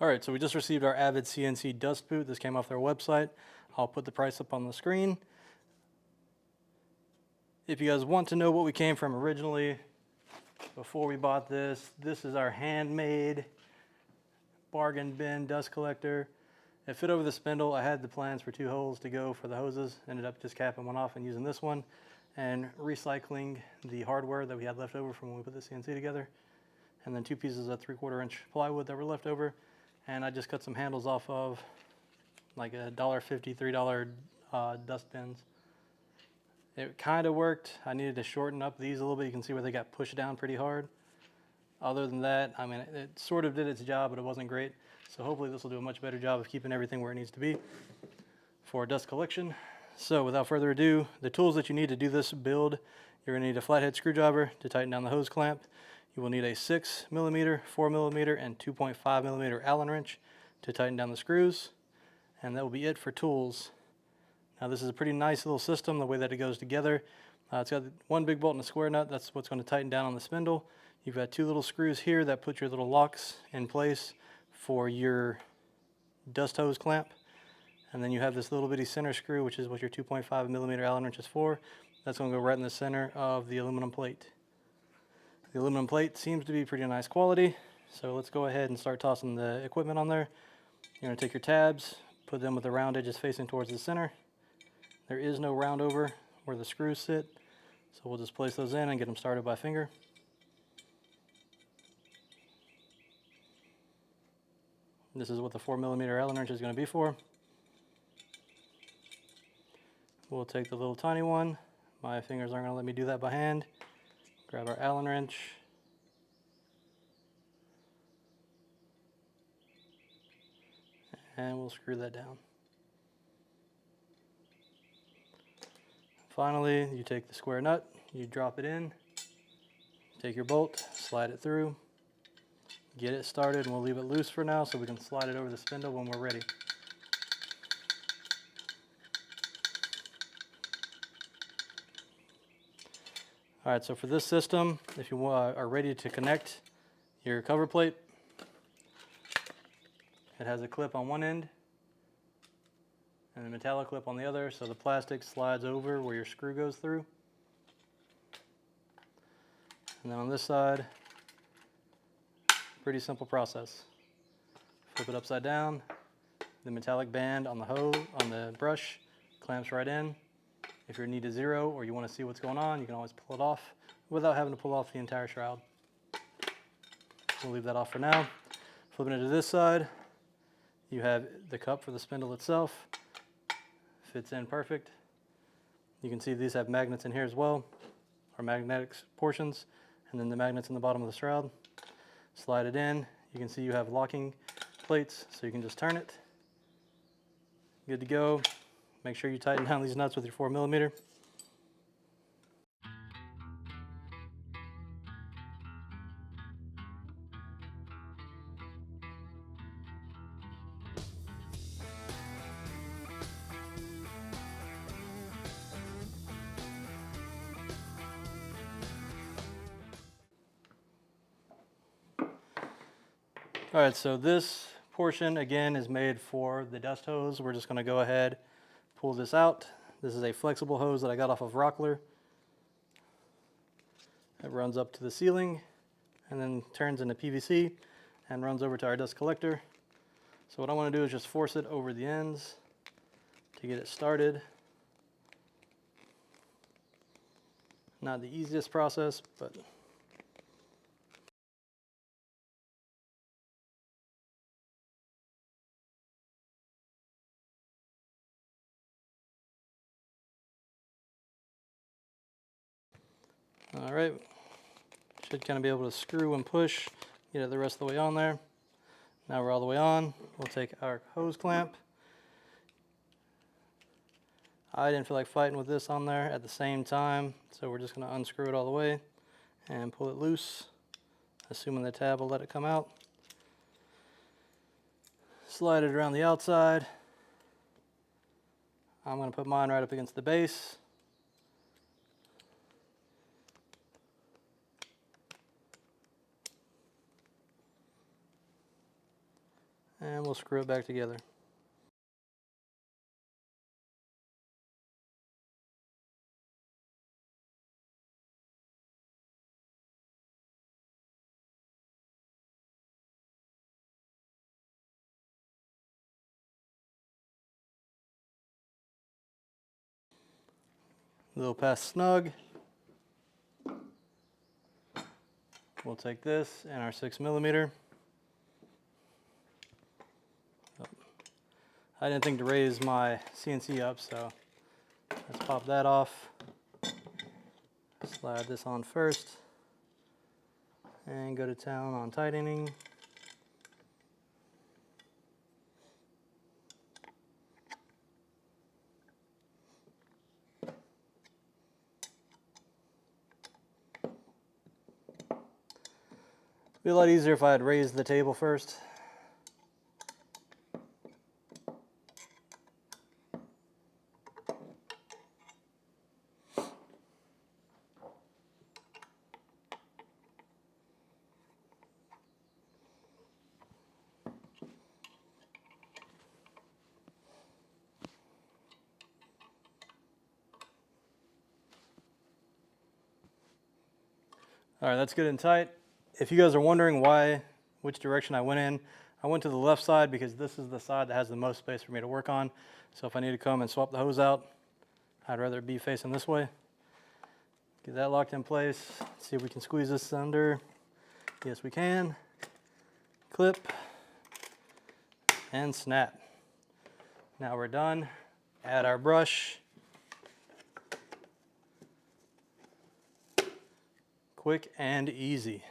All right, so we just received our Avid CNC dust boot. This came off their website. I'll put the price up on the screen. If you guys want to know what we came from originally, before we bought this, this is our handmade bargain bin dust collector. It fit over the spindle. I had the plans for 2 holes to go for the hoses. Ended up just capping one off and using this one and recycling the hardware that we had left over from when we put the CNC together. And then 2 pieces of 3/4 inch plywood that were left over. And I just cut some handles off of like a $1.50, $3 dust bins. It kind of worked. I needed to shorten up these a little bit. You can see where they got pushed down pretty hard. Other than that, I mean, it sort of did its job, but it wasn't great. So hopefully this will do a much better job of keeping everything where it needs to be for dust collection. So without further ado, the tools that you need to do this build: you're going to need a flathead screwdriver to tighten down the hose clamp. You will need a 6mm, 4mm, and 2.5mm Allen wrench to tighten down the screws. And that will be it for tools. Now this is a pretty nice little system, the way that it goes together. It's got one big bolt and a square nut. That's what's going to tighten down on the spindle. You've got 2 little screws here that put your little locks in place for your dust hose clamp. And then you have this little bitty center screw, which is what your 2.5mm Allen wrench is for. That's going to go right in the center of the aluminum plate. The aluminum plate seems to be pretty nice quality, so let's go ahead and start tossing the equipment on there. You're going to take your tabs, put them with the round edges facing towards the center. There is no round over where the screws sit, so we'll just place those in and get them started by finger. This is what the 4mm Allen wrench is going to be for. We'll take the little tiny one. My fingers aren't going to let me do that by hand. Grab our Allen wrench. And we'll screw that down. Finally, you take the square nut, you drop it in, take your bolt, slide it through, get it started, and we'll leave it loose for now so we can slide it over the spindle when we're ready. All right, so for this system, if you are ready to connect your cover plate, it has a clip on one end and a metallic clip on the other, so the plastic slides over where your screw goes through. And then on this side, pretty simple process. Flip it upside down, the metallic band on the hose, on the brush, clamps right in. If you're in need of 0 or you want to see what's going on, you can always pull it off without having to pull off the entire shroud. We'll leave that off for now. Flipping it to this side, you have the cup for the spindle itself. Fits in perfect. You can see these have magnets in here as well, or magnetic portions, and then the magnets in the bottom of the shroud. Slide it in. You can see you have locking plates, so you can just turn it. Good to go. Make sure you tighten down these nuts with your 4mm. All right, so this portion again is made for the dust hose. We're just going to go ahead, pull this out. This is a flexible hose that I got off of Rockler. It runs up to the ceiling and then turns into PVC and runs over to our dust collector. So what I want to do is just force it over the ends to get it started. Not the easiest process, but all right, should kind of be able to screw and push, get it the rest of the way on there. Now we're all the way on. We'll take our hose clamp. I didn't feel like fighting with this on there at the same time, so we're just going to unscrew it all the way and pull it loose, assuming the tab will let it come out. Slide it around the outside. I'm going to put mine right up against the base. and we'll screw it back together. A little past snug. We'll take this and our 6mm. I didn't think to raise my CNC up, so let's pop that off. Slide this on first and go to town on tightening. It'd be a lot easier if I had raised the table first. All right, that's good and tight. If you guys are wondering which direction I went in, I went to the left side because this is the side that has the most space for me to work on. So if I need to come and swap the hose out, I'd rather it be facing this way. Get that locked in place. See if we can squeeze this under. Yes, we can. Clip and snap. Now we're done. Add our brush. Quick and easy.